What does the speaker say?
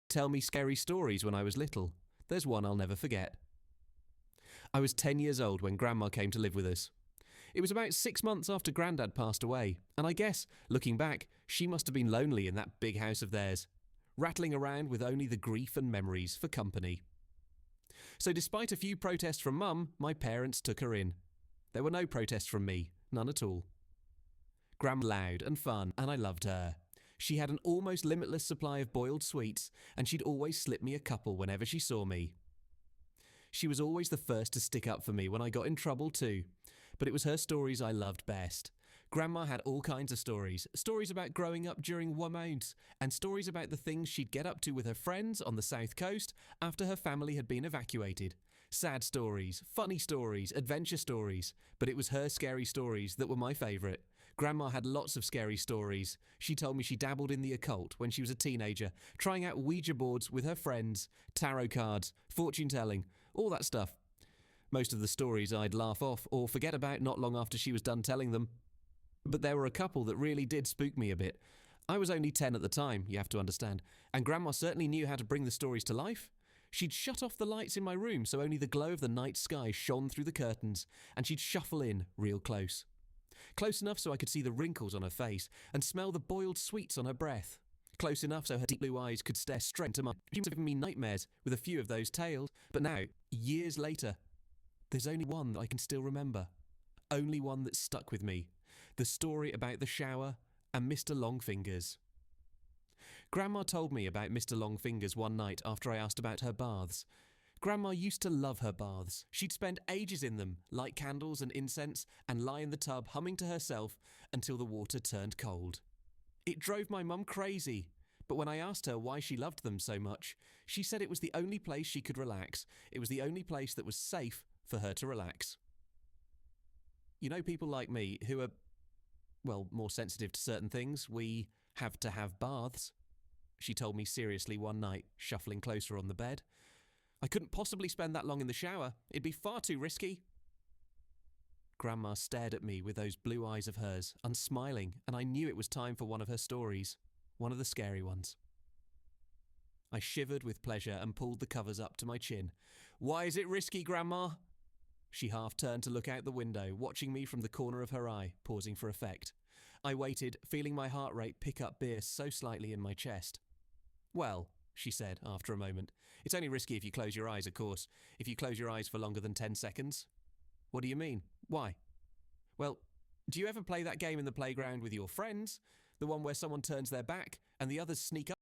tell me scary stories when I was little. There's one I'll never forget. I was 10 years old when Grandma came to live with us. It was about 6 months after Grandad passed away, and I guess, looking back, she must have been lonely in that big house of theirs, rattling around with only the grief and memories for company. So despite a few protests from Mum, my parents took her in. There were no protests from me, none at all. Grandma was loud and fun, and I loved her. She had an almost limitless supply of boiled sweets, and she'd always slip me a couple whenever she saw me. She was always the first to stick up for me when I got in trouble too, but it was her stories I loved best. Grandma had all kinds of stories about growing up during Weymouth, and stories about the things she'd get up to with her friends on the south coast after her family had been evacuated. Sad stories, funny stories, adventure stories, but it was her scary stories that were my favourite. Grandma had lots of scary stories. She told me she dabbled in the occult when she was a teenager, trying out Ouija boards with her friends, tarot cards, fortune telling, all that stuff. Most of the stories I'd laugh off or forget about not long after she was done telling them. But there were a couple that really did spook me a bit. I was only 10 at the time, you have to understand, and Grandma certainly knew how to bring the stories to life. She'd shut off the lights in my room so only the glow of the night sky shone through the curtains, and she'd shuffle in real close. Close enough so I could see the wrinkles on her face and smell the boiled sweets on her breath. Close enough so her deep blue eyes could stare straight into mine. She must have given me nightmares with a few of those tales, but now, years later, there's only one that I can still remember. Only one that stuck with me. The story about the shower and Mr. Longfingers. Grandma told me about Mr. Longfingers one night after I asked about her baths. Grandma used to love her baths. She'd spend ages in them, light candles and incense, and lie in the tub humming to herself until the water turned cold. It drove my mum crazy, but when I asked her why she loved them so much, she said it was the only place she could relax. It was the only place that was safe for her to relax. You know, people like me who are, well, more sensitive to certain things, we have to have baths, she told me seriously one night, shuffling closer on the bed. I couldn't possibly spend that long in the shower. It'd be far too risky. Grandma stared at me with those blue eyes of hers, unsmiling, and I knew it was time for one of her stories, one of the scary ones. I shivered with pleasure and pulled the covers up to my chin. Why is it risky, Grandma? She half turned to look out the window, watching me from the corner of her eye, pausing for effect. I waited, feeling my heart rate pick up beer so slightly in my chest. Well, she said after a moment, it's only risky if you close your eyes, of course. If you close your eyes for longer than 10 seconds. What do you mean? Why? Well, do you ever play that game in the playground with your friends? The one where someone turns their back and the others sneak up